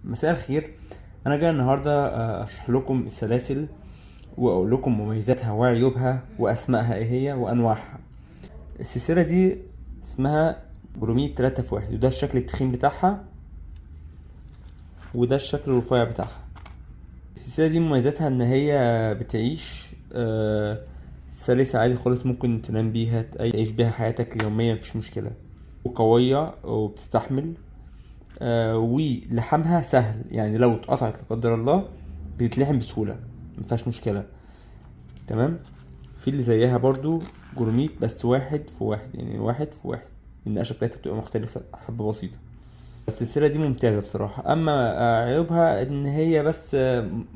مساء الخير. انا جاي النهارده اشرح لكم السلاسل واقول لكم مميزاتها وعيوبها واسمائها ايه هي وانواعها. السلسله دي اسمها بروميد 3 في 1، وده الشكل التخين بتاعها وده الشكل الرفيع بتاعها. السلسله دي مميزاتها ان هي بتعيش سلسة عادي خالص، ممكن تنام بيها تعيش بيها حياتك اليومية مفيش مشكلة، وقوية وبتستحمل. ولحمها سهل، يعني لو اتقطعت لا قدر الله بتتلحم بسهولة مفيهاش مشكلة. تمام. في اللي زيها برضو جرميت بس 1 في 1، يعني 1 في 1، النقشة بتاعتها بتبقى مختلفة حبة بسيطة. السلسلة دي ممتازة بصراحة. أما عيوبها إن هي بس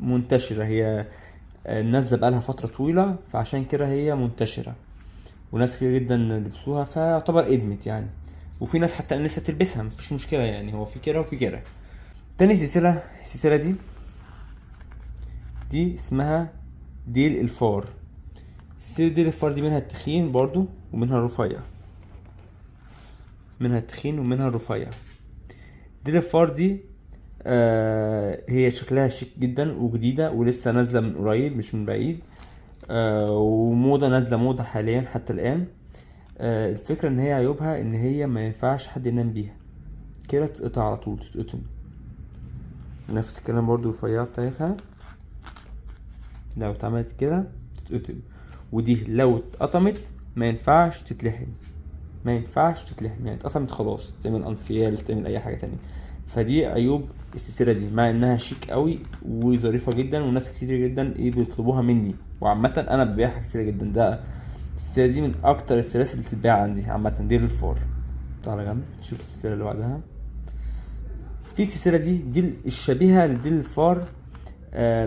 منتشرة، هي نازلة بقالها فترة طويلة فعشان كده هي منتشرة وناس كتير جدا لبسوها فيعتبر ادمت يعني، وفي ناس حتى لسه تلبسها مفيش مشكلة، يعني هو في كده وفي كده. تاني سلسلة، السلسلة دي اسمها ديل الفار. سلسلة ديل الفار دي منها التخين برضو ومنها الرفيع، منها التخين ومنها الرفيع. ديل الفار دي هي شكلها شيك جدا وجديدة ولسه نازلة من قريب مش من بعيد. وموضة نازلة موضة حاليا حتى الآن. الفكرة ان هي عيوبها ان هي ما ينفعش حد ينام بيها كده، تتقطع على طول تتقطم. نفس الكلام برضو الرفيعة بتاعتها لو اتعملت كده تتقطم، ودي لو اتقطمت ما ينفعش تتلحم، ما ينفعش تتلحم، يعني اتقطمت خلاص تعمل انسيال تعمل اي حاجة تانية. فدي عيوب السلسلة دي، مع انها شيك قوي وظريفة جدا وناس كتير جدا بيطلبوها مني، وعامة انا ببيعها كتير جدا. ده السلسلة دي من اكتر السلاسل اللي بتتباع عندي عامة، دي للفار. تعالى جنب نشوف السلسلة اللي بعدها. في السلسلة دي الشبيهة لديل الفار،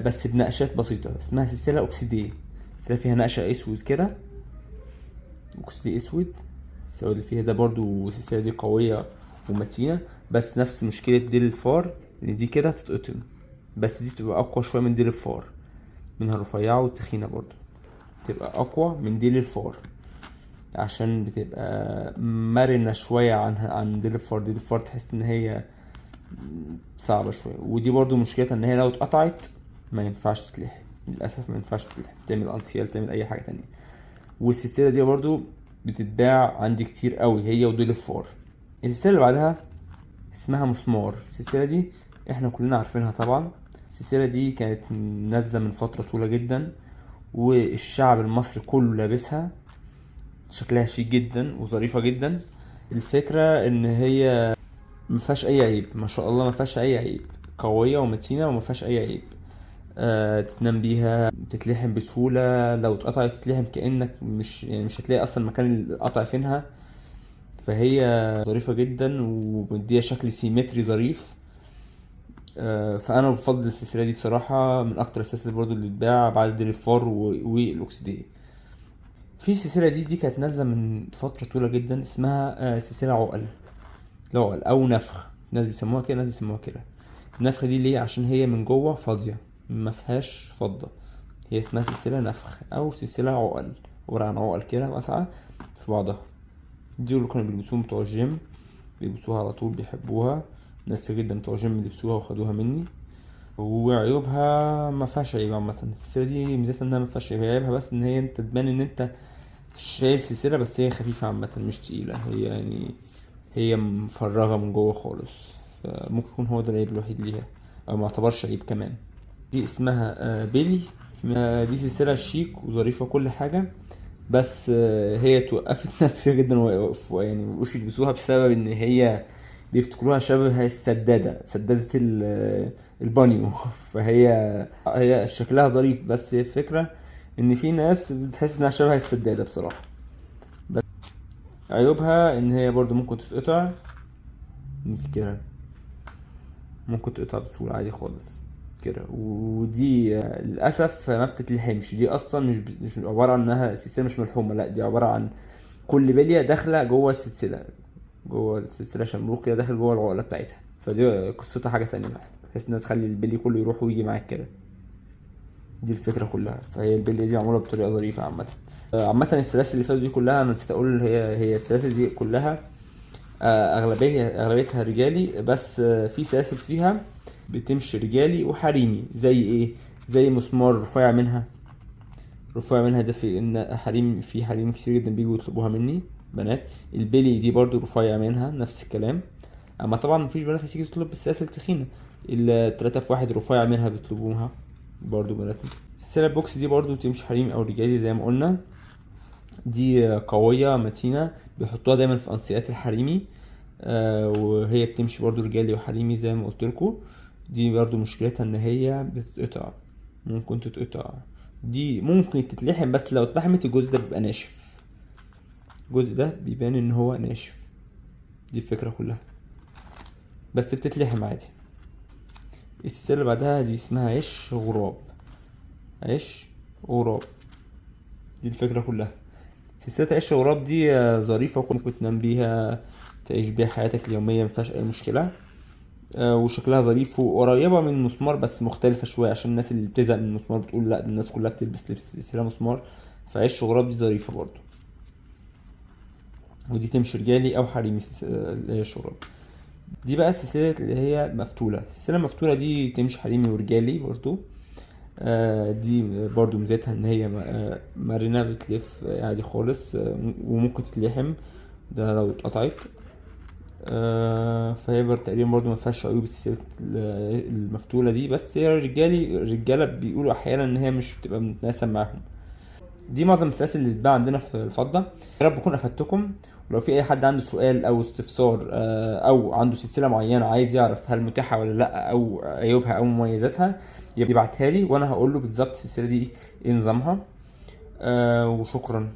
بس بنقشات بسيطة، اسمها سلسلة اوكسيديه. سلسلة فيها نقشة اسود كده، اوكسيدي اسود. السواد اللي فيها ده برضو السلسلة دي قوية ومتينة، بس نفس مشكلة ديل الفار ان دي كده تتقطم، بس دي تبقى اقوى شوية من ديل الفار، منها الرفيعة والتخينة برضو تبقى اقوى من ديل الفار عشان بتبقى مرنة شوية عن ديل الفار. ديل الفار تحس ان هي صعبة شوية، ودي برضو مشكلتها ان هي لو اتقطعت ما ينفعش تتلحم، للأسف ما ينفعش تتلحم، تعمل انسيال تعمل اي حاجة تانية. والسلسلة دي برضو بتتباع عندي كتير قوي، هي وديل الفار. السلسلة اللي بعدها اسمها مسمار. السلسلة دي احنا كلنا عارفينها طبعا. السلسلة دي كانت نازلة من فترة طويلة جدا والشعب المصري كله لابسها، شكلها شيك جدا وظريفة جدا. الفكرة ان هي مفيهاش اي عيب، ما شاء الله مفيهاش اي عيب، قوية ومتينة ومفيهاش اي عيب. تنام بيها تتلحم بسهولة، لو اتقطعت تتلحم كأنك مش هتلاقي اصلا مكان القطع فينها. فهي ظريفة جدا ومديها شكل سيمتري ظريف. فانا بفضل السلسلة دي بصراحة، من اكتر السلاسل برضو اللي بتباع بعد دير الفار والاكسديه. في السلسلة دي كانت نازلة من فترة طويلة جدا، اسمها سلسلة عقل او نفخ. ناس بيسموها كده ناس بيسموها كده. النفخة دي ليه؟ عشان هي من جوه فاضية ما فيهاش فضة، هي اسمها سلسلة نفخ او سلسلة عقل، عبارة عن عقل كده واسعة في بعضها. دي اللي كانوا بيلبسوهم بتوع الجيم، بيلبسوها على طول بيحبوها، ناس كتير جدا بتوع الجيم لبسوها وخدوها مني. وعيوبها ما فيهاش عيب عامة. السلسلة دي ميزتها انها ما فيهاش عيب، عيبها بس ان هي انت تبان ان انت شايل سلسلة، بس هي خفيفة عامة مش تقيلة، هي يعني هي مفرغة من جوه خالص، فممكن يكون هو ده العيب الوحيد ليها او معتبرش عيب كمان. دي اسمها بيلي. دي سلسلة شيك وظريفة كل حاجة، بس هي توقفت ناس كتير جدا وقفوا يعني مبقوش يلبسوها بسبب ان هي بيفتكروها شبه السدادة، سدادة البانيو فهي شكلها ظريف، بس هي الفكرة ان في ناس بتحس انها شبه السدادة بصراحة. بس عيوبها ان هي برضو ممكن تتقطع كده، ممكن تقطع بسهولة عادي خالص كده. ودي للأسف ما بتتلحمش، دي أصلا مش عبارة عن إنها سلسلة مش ملحومة، لأ دي عبارة عن كل بلية داخلة جوه السلسلة، جوه السلسلة شمروخ كده داخل جوه العقلة بتاعتها، فدي قصتها حاجة تانية بقى، بحيث إنها تخلي البلي كله يروح ويجي معاك كده. دي الفكرة كلها. فهي البلية دي معمولة بطريقة ظريفة عامة. عامة السلاسل اللي فاتت دي كلها أنا نسيت أقول، هي السلاسل دي كلها اغلبيتها رجالي، بس في سلاسل فيها بتمشي رجالي وحريمي. زي ايه؟ زي مسمار رفيع منها. ده في ان حريم، في حريم كتير جدا بيجوا يطلبوها مني بنات. البيلي دي برضو رفيع منها نفس الكلام. اما طبعا مفيش بنات هتيجي تطلب السلاسل التخينة. التلاتة في واحد رفيع منها بيطلبوها برضو بنات. السلسلة بوكس دي برضو تمشي حريمي او رجالي زي ما قلنا. دي قوية متينة، بيحطوها دايما في انسيات الحريمي. وهي بتمشي برضو رجالي وحريمي زي ما قلتلكوا. دي برضو مشكلتها ان هي بتتقطع، ممكن تتقطع. دي ممكن تتلحم، بس لو اتلحمت الجزء ده بيبقى ناشف، الجزء ده بيبان ان هو ناشف. دي الفكرة كلها، بس بتتلحم عادي. السلسلة اللي بعدها دي اسمها عيش غراب. عيش غراب، دي الفكرة كلها. سلسلة عيش غراب دي ظريفة، ممكن تنام بيها، تعيش بيها حياتك اليومية، مفيهاش اي مشكلة. وشكلها ظريف وقريبة من المسمار، بس مختلفة شوية عشان الناس اللي بتزهق من المسمار بتقول لا الناس كلها بتلبس لبس سلسلة مسمار. فعيش غراب دي ظريفة برضو، ودي تمشي رجالي او حريمي. اللي هي الشراب دي بقى السلسلة اللي هي مفتولة. السلسلة المفتولة دي تمشي حريمي ورجالي برضو. دي برضو ميزتها ان هي مرنة، بتلف عادي خالص. وممكن تتلحم ده لو اتقطعت. فهي تقريبا برضو مفيهاش عيوب السلسلة المفتولة دي. بس هي الرجالة بيقولوا احيانا ان هي مش بتبقى متناسب معاهم. دي معظم السلاسل اللي بتباع عندنا في الفضة. يا رب اكون افدتكم. ولو في اي حد عنده سؤال او استفسار او عنده سلسلة معينة عايز يعرف هل متاحة ولا لا، او عيوبها او مميزاتها، يبعتها لي وانا هقول له بالظبط السلسلة دي ايه نظامها. وشكرا.